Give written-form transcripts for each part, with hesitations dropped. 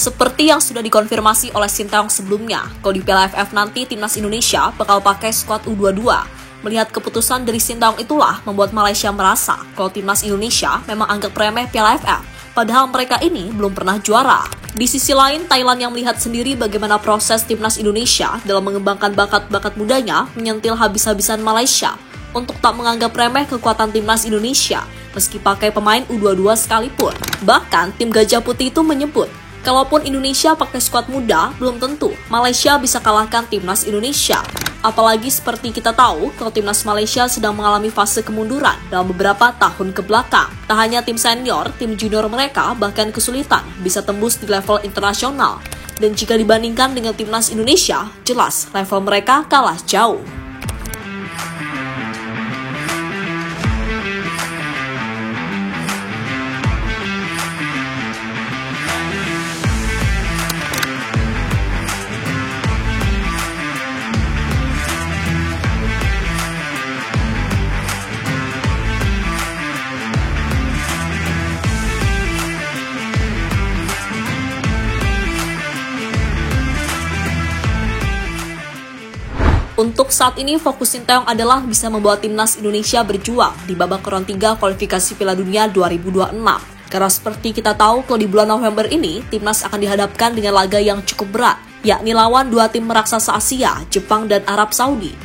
Seperti yang sudah dikonfirmasi oleh Sinteyong sebelumnya, kalau di Piala AFF nanti timnas Indonesia bakal pakai skuad U22. Melihat keputusan dari Sinteyong itulah membuat Malaysia merasa kalau timnas Indonesia memang anggap remeh Piala AFF, padahal mereka ini belum pernah juara. Di sisi lain, Thailand yang melihat sendiri bagaimana proses timnas Indonesia dalam mengembangkan bakat-bakat mudanya menyentil habis-habisan Malaysia untuk tak menganggap remeh kekuatan timnas Indonesia meski pakai pemain U22 sekalipun. Bahkan, tim Gajah Putih itu menyebut, kalaupun Indonesia pakai skuad muda, belum tentu Malaysia bisa kalahkan timnas Indonesia. Apalagi seperti kita tahu, kalau timnas Malaysia sedang mengalami fase kemunduran dalam beberapa tahun kebelakang. Tak hanya tim senior, tim junior mereka bahkan kesulitan bisa tembus di level internasional. Dan jika dibandingkan dengan timnas Indonesia, jelas level mereka kalah jauh. Untuk saat ini, fokus Sinteyong adalah bisa membawa timnas Indonesia berjuang di babak ronde 3 kualifikasi Piala Dunia 2026. Karena seperti kita tahu, kalau di bulan November ini, timnas akan dihadapkan dengan laga yang cukup berat, yakni lawan dua tim raksasa Asia, Jepang dan Arab Saudi.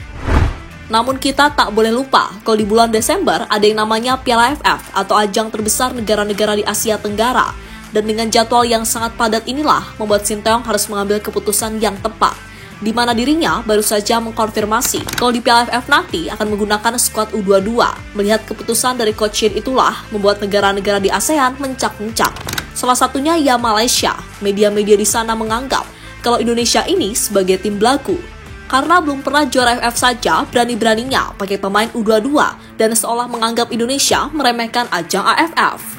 Namun kita tak boleh lupa, kalau di bulan Desember ada yang namanya Piala AFF atau ajang terbesar negara-negara di Asia Tenggara. Dan dengan jadwal yang sangat padat inilah membuat Sinteyong harus mengambil keputusan yang tepat, di mana dirinya baru saja mengkonfirmasi kalau di Piala AFF nanti akan menggunakan skuad U22. Melihat keputusan dari Coach Shin itulah membuat negara-negara di ASEAN mencak-mencak. Salah satunya ya Malaysia. Media-media di sana menganggap kalau Indonesia ini sebagai tim belagu. Karena belum pernah juara AFF saja, berani-beraninya pakai pemain U22 dan seolah menganggap Indonesia meremehkan ajang AFF.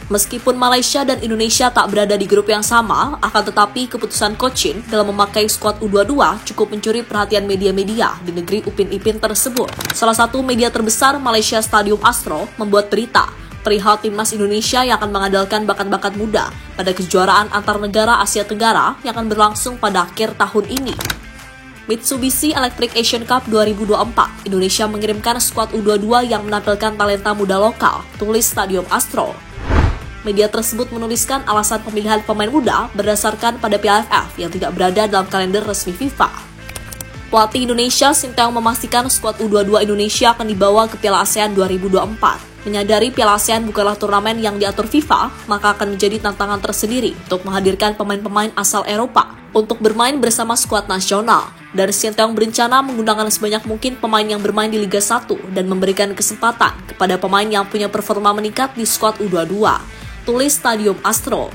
Meskipun Malaysia dan Indonesia tak berada di grup yang sama, akan tetapi keputusan Coach Shin dalam memakai skuad U22 cukup mencuri perhatian media-media di negeri Upin Ipin tersebut. Salah satu media terbesar, Malaysia Stadium Astro, membuat berita perihal timnas Indonesia yang akan mengandalkan bakat-bakat muda pada kejuaraan antar negara Asia Tenggara yang akan berlangsung pada akhir tahun ini. Mitsubishi Electric Asian Cup 2024, Indonesia mengirimkan skuad U22 yang menampilkan talenta muda lokal, tulis Stadium Astro. Media tersebut menuliskan alasan pemilihan pemain muda berdasarkan pada Piala AFF yang tidak berada dalam kalender resmi FIFA. Pelatih Indonesia Sinteyong memastikan skuad U22 Indonesia akan dibawa ke Piala ASEAN 2024. Menyadari Piala ASEAN bukanlah turnamen yang diatur FIFA, maka akan menjadi tantangan tersendiri untuk menghadirkan pemain-pemain asal Eropa untuk bermain bersama skuad nasional. Dan Sinteyong berencana menggunakan sebanyak mungkin pemain yang bermain di Liga 1 dan memberikan kesempatan kepada pemain yang punya performa meningkat di skuad U22. Tulis Stadium Astro.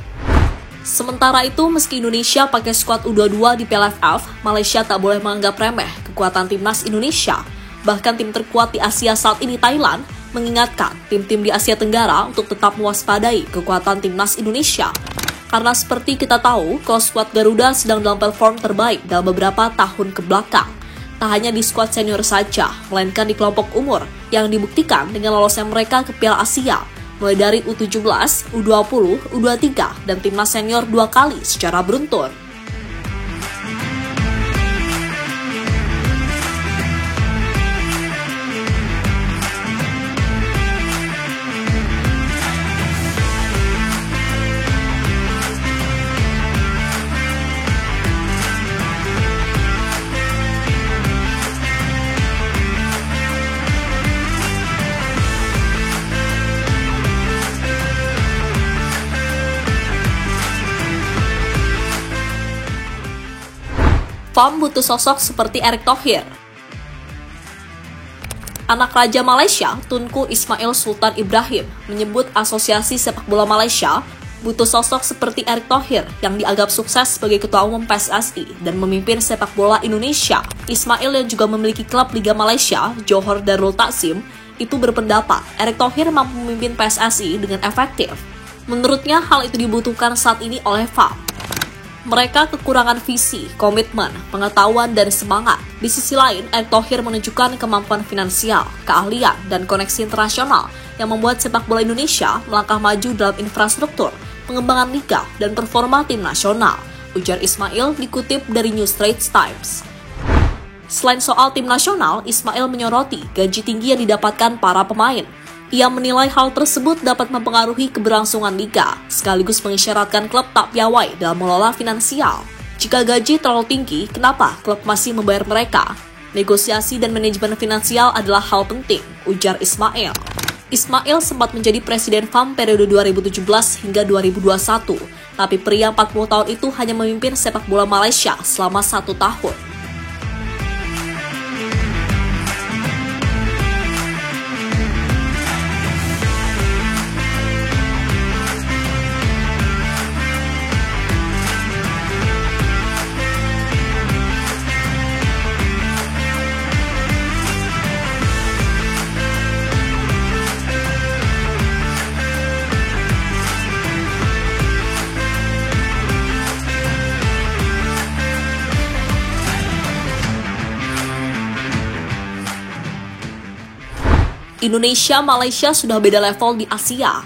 Sementara itu, meski Indonesia pakai skuad U22 di Piala AFF, Malaysia tak boleh menganggap remeh kekuatan timnas Indonesia. Bahkan tim terkuat di Asia saat ini, Thailand, mengingatkan tim-tim di Asia Tenggara untuk tetap mewaspadai kekuatan timnas Indonesia. Karena seperti kita tahu, kalau skuad Garuda sedang dalam perform terbaik dalam beberapa tahun kebelakang. Tak hanya di skuad senior saja, melainkan di kelompok umur yang dibuktikan dengan lolosnya mereka ke Piala Asia, mulai dari U17, U20, U23, dan timnas senior 2 kali secara beruntun. FAM butuh sosok seperti Erick Thohir. Anak Raja Malaysia, Tunku Ismail Sultan Ibrahim, menyebut Asosiasi Sepak Bola Malaysia butuh sosok seperti Erick Thohir yang dianggap sukses sebagai Ketua Umum PSSI dan memimpin sepak bola Indonesia. Ismail yang juga memiliki klub Liga Malaysia, Johor Darul Takzim, itu berpendapat Erick Thohir mampu memimpin PSSI dengan efektif. Menurutnya, hal itu dibutuhkan saat ini oleh FAM. Mereka kekurangan visi, komitmen, pengetahuan, dan semangat. Di sisi lain, Erick Thohir menunjukkan kemampuan finansial, keahlian, dan koneksi internasional yang membuat sepak bola Indonesia melangkah maju dalam infrastruktur, pengembangan liga, dan performa tim nasional, ujar Ismail dikutip dari New Straits Times. Selain soal tim nasional, Ismail menyoroti gaji tinggi yang didapatkan para pemain. Ia menilai hal tersebut dapat mempengaruhi keberlangsungan liga, sekaligus mengisyaratkan klub tak piawai dalam mengelola finansial. Jika gaji terlalu tinggi, kenapa klub masih membayar mereka? Negosiasi dan manajemen finansial adalah hal penting, ujar Ismail. Ismail sempat menjadi presiden FAM periode 2017 hingga 2021, tapi pria 40 tahun itu hanya memimpin sepak bola Malaysia selama 1 tahun. Indonesia, Malaysia sudah beda level di Asia.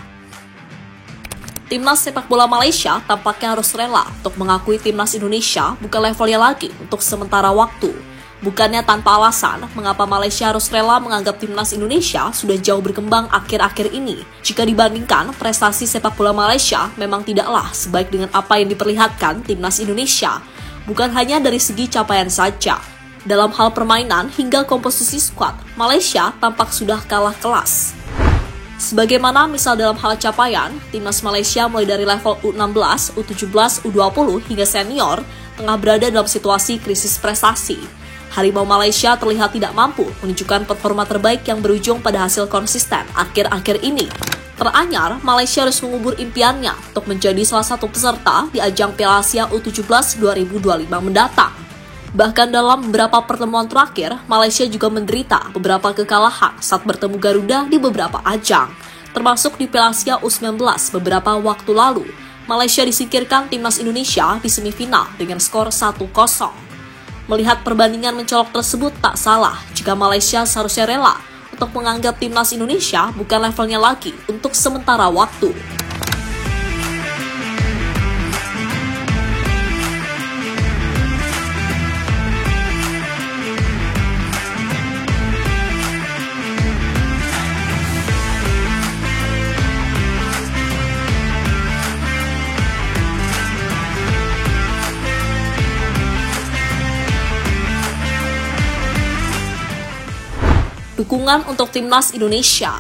Timnas sepak bola Malaysia tampaknya harus rela untuk mengakui timnas Indonesia bukan levelnya lagi untuk sementara waktu. Bukannya tanpa alasan, mengapa Malaysia harus rela menganggap timnas Indonesia sudah jauh berkembang akhir-akhir ini. Jika dibandingkan, prestasi sepak bola Malaysia memang tidaklah sebaik dengan apa yang diperlihatkan timnas Indonesia. Bukan hanya dari segi capaian saja. Dalam hal permainan hingga komposisi skuad, Malaysia tampak sudah kalah kelas. Sebagaimana misal dalam hal capaian, timnas Malaysia mulai dari level U16, U17, U20 hingga senior tengah berada dalam situasi krisis prestasi. Harimau Malaysia terlihat tidak mampu menunjukkan performa terbaik yang berujung pada hasil konsisten akhir-akhir ini. Teranyar, Malaysia harus mengubur impiannya untuk menjadi salah satu peserta di ajang Piala Asia U17 2025 mendatang. Bahkan dalam beberapa pertemuan terakhir, Malaysia juga menderita beberapa kekalahan saat bertemu Garuda di beberapa ajang, termasuk di Piala Asia U19 beberapa waktu lalu. Malaysia disingkirkan timnas Indonesia di semifinal dengan skor 1-0. Melihat perbandingan mencolok tersebut tak salah jika Malaysia seharusnya rela untuk menganggap timnas Indonesia bukan levelnya lagi untuk sementara waktu. Dukungan untuk timnas Indonesia.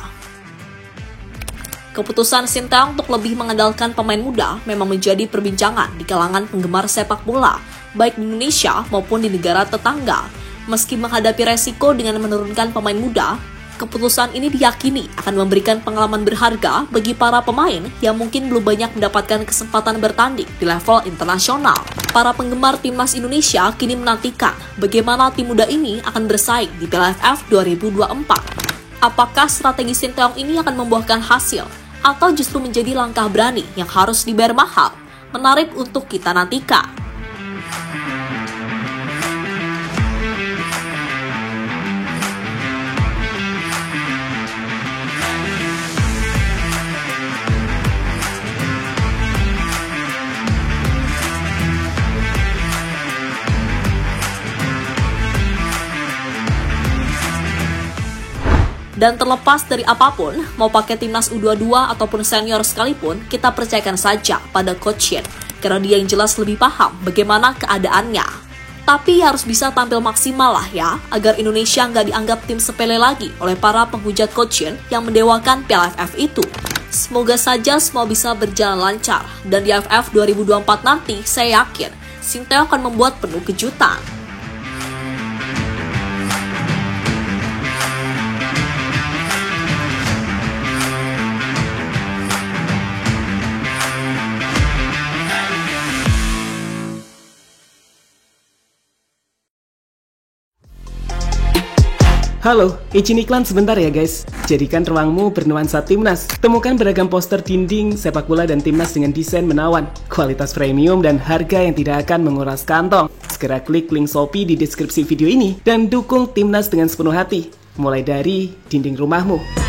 Keputusan Sinteyong untuk lebih mengandalkan pemain muda memang menjadi perbincangan di kalangan penggemar sepak bola, baik di Indonesia maupun di negara tetangga. Meski menghadapi resiko dengan menurunkan pemain muda, keputusan ini diyakini akan memberikan pengalaman berharga bagi para pemain yang mungkin belum banyak mendapatkan kesempatan bertanding di level internasional. Para penggemar timnas Indonesia kini menantikan bagaimana tim muda ini akan bersaing di Piala AFF 2024. Apakah strategi Sinteyong ini akan membuahkan hasil atau justru menjadi langkah berani yang harus dibayar mahal? Menarik untuk kita nantikan. Dan terlepas dari apapun, mau pakai timnas U22 ataupun senior sekalipun, kita percayakan saja pada Coach Shin, karena dia yang jelas lebih paham bagaimana keadaannya. Tapi harus bisa tampil maksimal lah ya, agar Indonesia nggak dianggap tim sepele lagi oleh para penghujat Coach Shin yang mendewakan Piala AFF itu. Semoga saja semua bisa berjalan lancar, dan di AFF 2024 nanti, saya yakin Sinteyong akan membuat penuh kejutan. Halo, izin iklan sebentar ya guys. Jadikan ruangmu bernuansa timnas. Temukan beragam poster dinding, sepak bola dan timnas dengan desain menawan, kualitas premium dan harga yang tidak akan menguras kantong. Segera klik link Shopee di deskripsi video ini dan dukung timnas dengan sepenuh hati. Mulai dari dinding rumahmu.